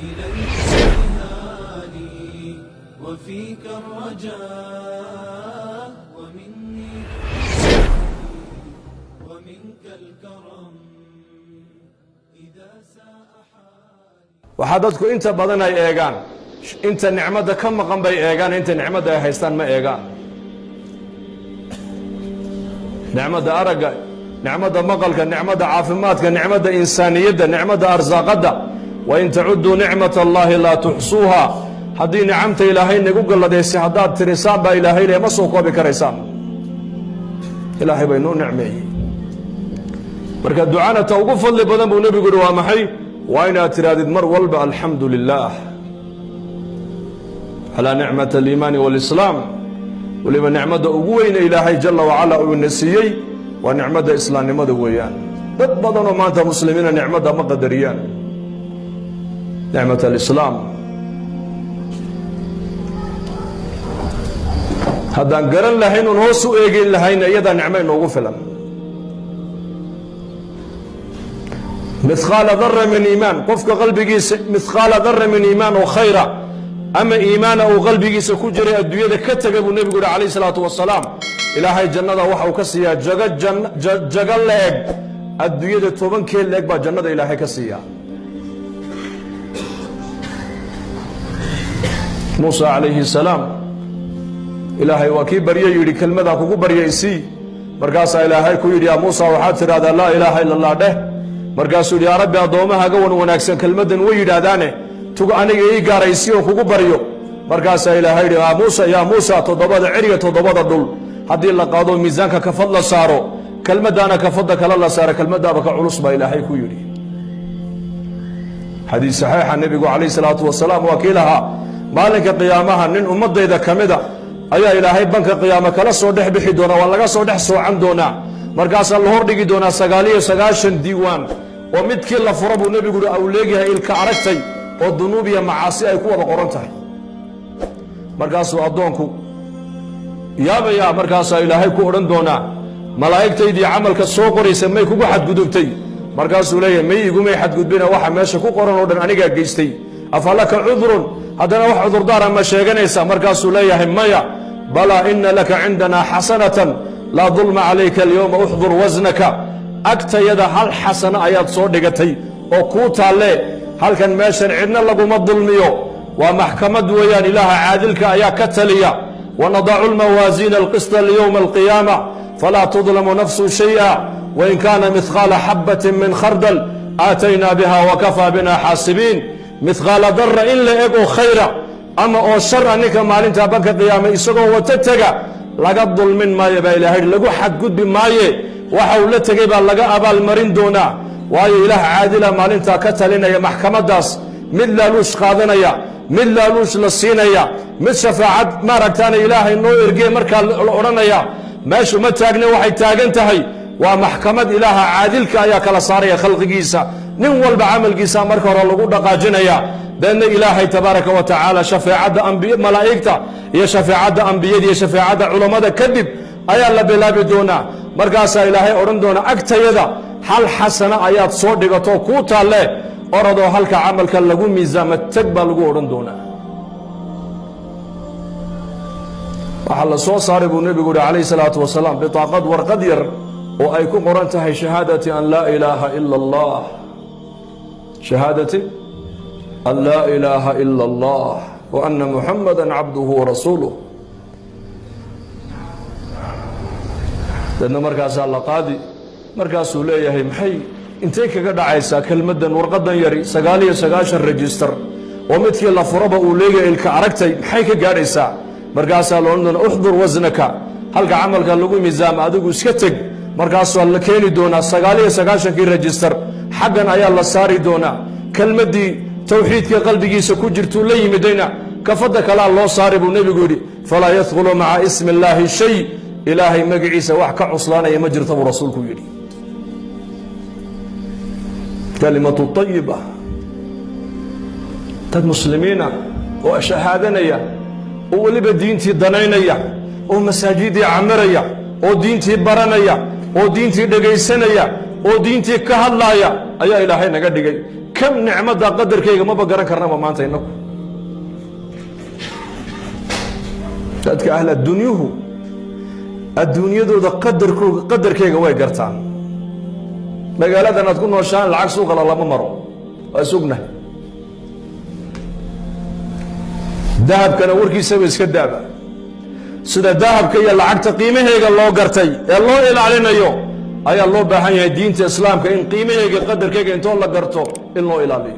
إليك سهاني وفيك الرجاء ومنك الكرم إذا ساء حالي. waxaa dadku inta badan ay eegaan inta nicmada ka maqan bay eegaan, inta nicmada ay haystaan ma eegaan. nicmada aragga, nicmada maqalka, nicmada caafimaadka, nicmada insaaniyadda, nicmada arsaaqada. wain tacuduu nicmat allahi laa tuxsuuha. haddii nicamta ilaahay nagu galladaysay haddaad tirisaan baa ilaahay le ma soo koobi karaysaan. ilaahay bay noo nicmeeyey. marka ducana ta ugu fadli badan buu nebigu yihi waa maxay? waa inaad tirahdid mar walba alxamdu lilah calaa nicmat aliimaani waalislaam. weliba nicmadda ugu weyne ilaahay jala wacala uu ina siiyey waa nicmadda islaamnimada weeyaan. dad badanoo maanta muslimiina nicmadda ma qadariyaan nicmat alislaam. haddaan garan lahayn oon hoos u eegin lahayna iyadaa nicmo inoogu filan. mihqaala dara min iimaan, qofka qalbigiisa mihqaala dara min iimaan oo khayra ama iimaana uu qalbigiisa ku jiray adduunyada ka taga buu nebigu yihi calayh salaatu wasalaam, ilaahay jannada waxa uu ka siiyaa jago leeg adduunyada 10 leeg baa jannada ilaahay ka siiyaa. muusa calayhi salaam ilaahay waa kii barye yidhi kelmadaa kugu baryaysii. markaasaa ilaahay ku yidhi yaa muusa waxaad tidhahdaa laa ilaaha ila allah dheh. markaasuu yidhi yaa rabbi addoommahaaga wan wanaagsan kelmaddan way yidhaahdaane tugu aniga ii gaaraysi oo kugu baryo. markaasaa ilaahay yidhi yaa muusa 7 ciriga 7 dhul haddii la qaado miisaanka kafad la saaro, kelmaddaana kafadda kale la saaro, kelmaddaaba ka culus baa ilaahay ku yidhi. xadiis saxiixa nebigu calayh salaatu wasalaam waa kii lahaa maalinka qiyaamaha nin ummadayda ka mida ayaa ilaahay banka qiyaamo kala soo dhex bixi doonaa, waa laga soo dhex soocan doonaa. markaasaa la hordhigi doonaa 99 diiwaan oo midkii la fura buu nebigu yihi au leegyahay ilka aragtay oo dunuub iyo macaasi ay ku wada qoran tahay. markaasuu addoonku yaabayaa, markaasaa ilaahay ku odhan doonaa malaa'igtaydii camalka soo qoraysa may kugu xadgudubtay? markaasuu leeyahay may igumay xadgudbina, waxa meesha ku qoran oo dhan anigaa geystay. afalaka cudrun, haddana wax cudurdaara ma sheeganaysa? markaasuu leeyahay maya. balaa ina laka cindanaa xasanatan laa dulma calayka alyowma uxdur wasnaka. agtayada hal xasano ayaad soo dhigatay oo kuu taalle, halkan meeshan cidna laguma dulmiyo. waa maxkamad weeyaan, ilaaha caadilka ayaa ka taliya. wanadacu lmawaasiina alqisda liyowma alqiyaama falaa tudlamu nafsu shay'a wain kaana mihqaala xabbatin min khardal aataynaa biha wakafaa bina xaasibiin. mihqaala dara in la eg oo khayra ama oo shara ninka maalintaa banka qiyaama isagoo wata tega laga dulmin maayo baa ilaahay, lagu xadgudbi maaye. waxa uu la tegey baa laga abaalmarin doonaa, waayo ilaah caadila maalintaa ka talinaya maxkamaddaas. mid laaluush qaadanaya, mid laaluush la siinaya, mid shafaacad maaragtaana ilaahay noo ergee markaa la odhanaya. meeshu ma taagne, waxay taagan tahay waa maxkamad. ilaaha caadilka ayaa kala saaraya khalqigiisa. nin walba camalkiisa marka hore lagu dhaqaajinaya, deedna ilaahay tabaaraka wa tacaala shafeecadda malaa'igta iyo shafeecadda ambiyada iyo shafeecadda culammada kadib ayaa la bilaabi doonaa. markaasaa ilaahay odhan doona agtayada hal xasano ayaad soo dhigato kuu taalle, oradoo halka camalka lagu miisaama teg baa lagu odhan doonaa. waxaa la soo saaray buu nebigu yihi calayh salaatu wasalaam bitaaqad warqad yar oo ay ku qoran tahay shahaadati an laa ilaaha ila allah, shahaadati an laa ilaaha ila allah wa ana muxamada cabduhu warasuuluh. deedna markaasaa la qaadi, markaasuu leeyahay maxay intay kaga dhacaysaa kelmaddan warqadan yari 99 register oo midkii la furaba uu leeyahay ilka aragtay, maxay ka gaadhaysaa? markaasaa la odhan doona uxdur wasnaka, halka camalka lagu miisaama adigu iska teg. markaasaa la keeni doonaa 99kii register, xaggan ayaa la saari doonaa. kelmaddii tawxiidka qalbigiisa ku jirtuu la yimidayna kafadda kalaa loo saari buu nebigu yidhi falaa yadkhulu maca ismi illaahi shay. ilaahay magaciisa wax ka cuslaanaya ma jirta buu rasuulku yidhi. kalimatu tayiba, dad muslimiina oo shahaadanaya oo weliba diintii danaynaya oo masaajidii camiraya oo diintii baranaya oo diintii dhegaysanaya oo diintii ka hadlaaya ayaa ilaahay naga dhigay. كم نعمة قدر كيغا ما بقران كرنا ما أنت إنكم dadka ahla dunyuhu adduunyadooda qadarkeega way gartaan magaaladan aad ku nooshaan lacag suuqa lama maro waa sugnahay dahabkana warkiisaba iska daaba sida dahabka iyo lacagta qiimaheega loo gartay ee loo ilaalinayo ayaa loo baahan yahay diinta islaamka in qiimaheega qadarkeega intoo la garto in loo ilaaliyo